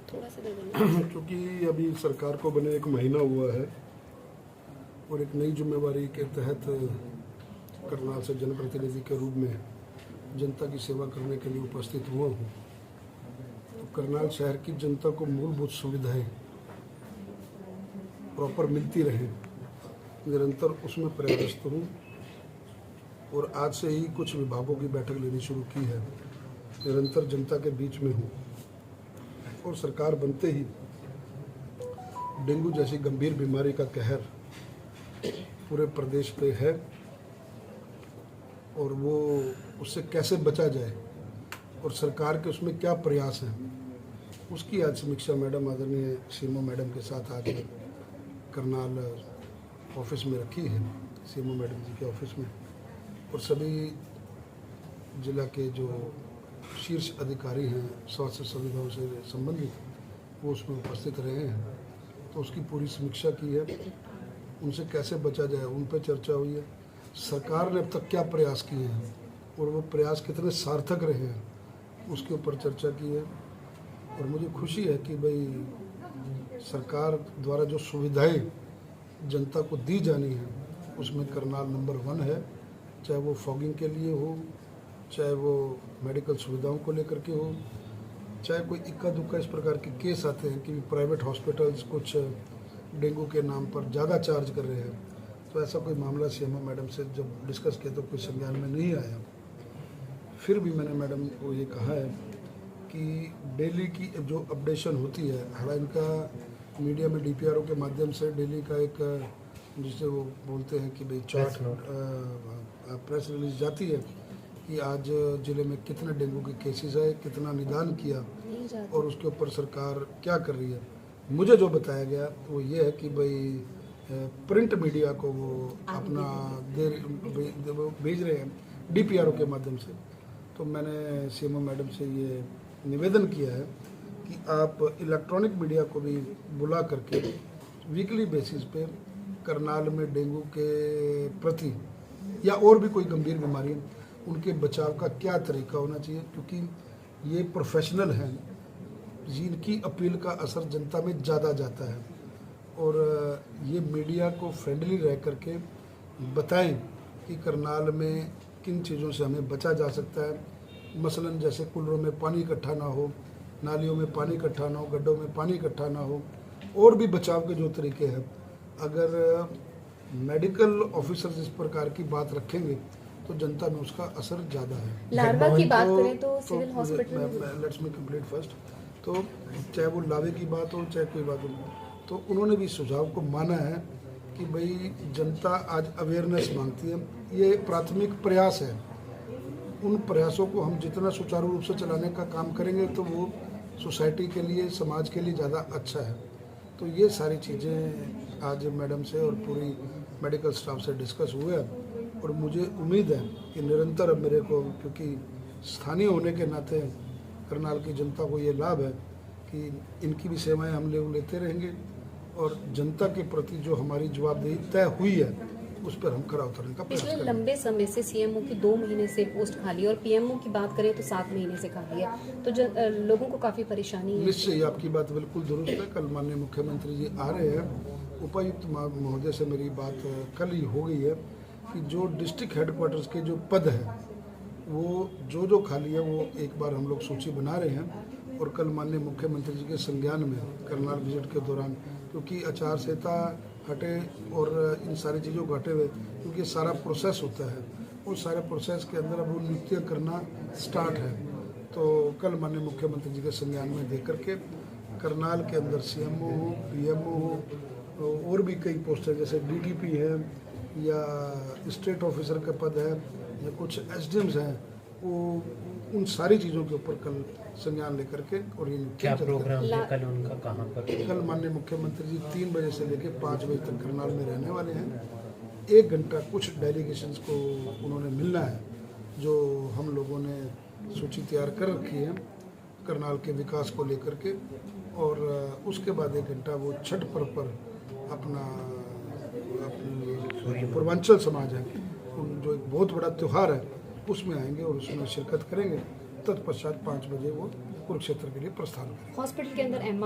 थोड़ा सा दे देना। क्योंकि अभी सरकार को बने 1 महीना हुआ है और एक नई जिम्मेवारी के तहत करनाल से जनप्रतिनिधि के रूप में जनता की सेवा करने के लिए उपस्थित हुआ हूँ। तो करनाल शहर की जनता को मूलभूत सुविधाएं प्रॉपर मिलती रहे, निरंतर उसमें प्रयासरत हूँ और आज से ही कुछ विभागों की बैठक लेनी शुरू की है। निरंतर जनता के बीच में हूँ और सरकार बनते ही डेंगू जैसी गंभीर बीमारी का कहर पूरे प्रदेश पे है और वो उससे कैसे बचा जाए और सरकार के उसमें क्या प्रयास हैं, उसकी आज समीक्षा मैडम आदरणीय सीएमओ मैडम के साथ आज करनाल ऑफिस में रखी है, सीएमओ मैडम जी के ऑफिस में, और सभी जिला के जो शीर्ष अधिकारी हैं स्वास्थ्य सुविधाओं से संबंधित वो उसमें उपस्थित रहे हैं। तो उसकी पूरी समीक्षा की है, उनसे कैसे बचा जाए उन पर चर्चा हुई है। सरकार ने अब तक क्या प्रयास किए हैं और वो प्रयास कितने सार्थक रहे हैं उसके ऊपर चर्चा की है। और मुझे खुशी है कि भाई सरकार द्वारा जो सुविधाएं जनता को दी जानी है उसमें करनाल नंबर 1 है, चाहे वो फॉगिंग के लिए हो, चाहे वो मेडिकल सुविधाओं को लेकर के हो, चाहे कोई इक्का दुक्का इस प्रकार के केस आते हैं कि प्राइवेट हॉस्पिटल्स कुछ डेंगू के नाम पर ज़्यादा चार्ज कर रहे हैं। तो ऐसा कोई मामला सीएमओ मैडम से जब डिस्कस किया तो कोई संज्ञान में नहीं आया। फिर भी मैंने मैडम को ये कहा है कि डेली की जो अपडेशन होती है, हालांकि इनका मीडिया में डीपीआरओ के माध्यम से डेली का एक जिसे वो बोलते हैं कि भाई चार्ट प्रेस रिलीज जाती है कि आज ज़िले में कितने डेंगू के केसेस आए, कितना निदान किया और उसके ऊपर सरकार क्या कर रही है। मुझे जो बताया गया वो ये है कि भाई प्रिंट मीडिया को वो अपना भेज रहे हैं डीपीआरओ के माध्यम से। तो मैंने सीएमओ मैडम से ये निवेदन किया है कि आप इलेक्ट्रॉनिक मीडिया को भी बुला करके वीकली बेसिस पे करनाल में डेंगू के प्रति या और भी कोई गंभीर बीमारी उनके बचाव का क्या तरीका होना चाहिए, क्योंकि ये प्रोफेशनल हैं जिनकी अपील का असर जनता में ज़्यादा जाता है। और ये मीडिया को फ्रेंडली रह करके बताएं कि करनाल में किन चीज़ों से हमें बचा जा सकता है। मसलन जैसे कूलरों में पानी इकट्ठा ना हो, नालियों में पानी इकट्ठा ना हो, गड्ढों में पानी इकट्ठा ना हो, और भी बचाव के जो तरीके हैं। अगर मेडिकल ऑफिसर्स इस प्रकार की बात रखेंगे तो जनता में उसका असर ज़्यादा है। लार्वा की बात करें तो civil hospital let's me complete first. तो चाहे वो लावे की बात हो चाहे कोई बात हो, तो उन्होंने भी सुझाव को माना है कि भाई जनता आज अवेयरनेस मांगती है। ये प्राथमिक प्रयास है, उन प्रयासों को हम जितना सुचारू रूप से चलाने का काम करेंगे तो वो सोसाइटी के लिए, समाज के लिए ज़्यादा अच्छा है। तो ये सारी चीज़ें आज मैडम से और पूरी मेडिकल स्टाफ से डिस्कस हुए हैं और मुझे उम्मीद है कि निरंतर अब मेरे को, क्योंकि स्थानीय होने के नाते करनाल की जनता को ये लाभ है कि इनकी भी सेवाएं हम लोग लेते रहेंगे और जनता के प्रति जो हमारी जवाबदेही तय हुई है उस पर हम खरा उतरने का प्रयास पिछले करेंगे। लंबे समय से सीएमओ की 2 महीने से पोस्ट खाली है और पीएमओ की बात करें तो 7 महीने से खाली है, तो लोगों को काफ़ी परेशानी है। निश्चय ही आपकी बात बिल्कुल दुरुस्त है। कल माननीय मुख्यमंत्री जी आ रहे हैं, उपायुक्त महोदय से मेरी बात कल ही हो गई है कि जो डिस्ट्रिक्ट हेडक्वार्टर्स के जो पद है वो जो खाली है वो एक बार हम लोग सूची बना रहे हैं और कल माननीय मुख्यमंत्री जी के संज्ञान में करनाल विजिट के दौरान, क्योंकि आचार संहिता हटे और इन सारी चीज़ों को हटे हुए, क्योंकि सारा प्रोसेस होता है, उस सारे प्रोसेस के अंदर अब वो नियुक्तियाँ करना स्टार्ट है। तो कल माननीय मुख्यमंत्री जी के संज्ञान में दे करके करनाल के अंदर सीएमओ हो, पीएमओ हो, और भी कई पोस्ट हैं जैसे डीटीपी है या स्टेट ऑफिसर का पद है या कुछ एसडीएम्स हैं, वो उन सारी चीज़ों के ऊपर कल संज्ञान लेकर के और ये क्या प्रोग्राम है कल उनका, कहाँ पर? कल माननीय मुख्यमंत्री जी 3 बजे से लेकर 5 बजे तक करनाल में रहने वाले हैं। 1 घंटा कुछ डेलीगेशंस को उन्होंने मिलना है, जो हम लोगों ने सूची तैयार कर रखी है करनाल के विकास को लेकर के, और उसके बाद 1 घंटा वो छठ पर्व पर अपना पूर्वांचल समाज है, जो एक बहुत बड़ा त्यौहार है उसमें आएंगे और उसमें शिरकत करेंगे तत्पश्चात 5 बजे वो कुरुक्षेत्र के लिए प्रस्थान करेंगे। हॉस्पिटल के अंदर एम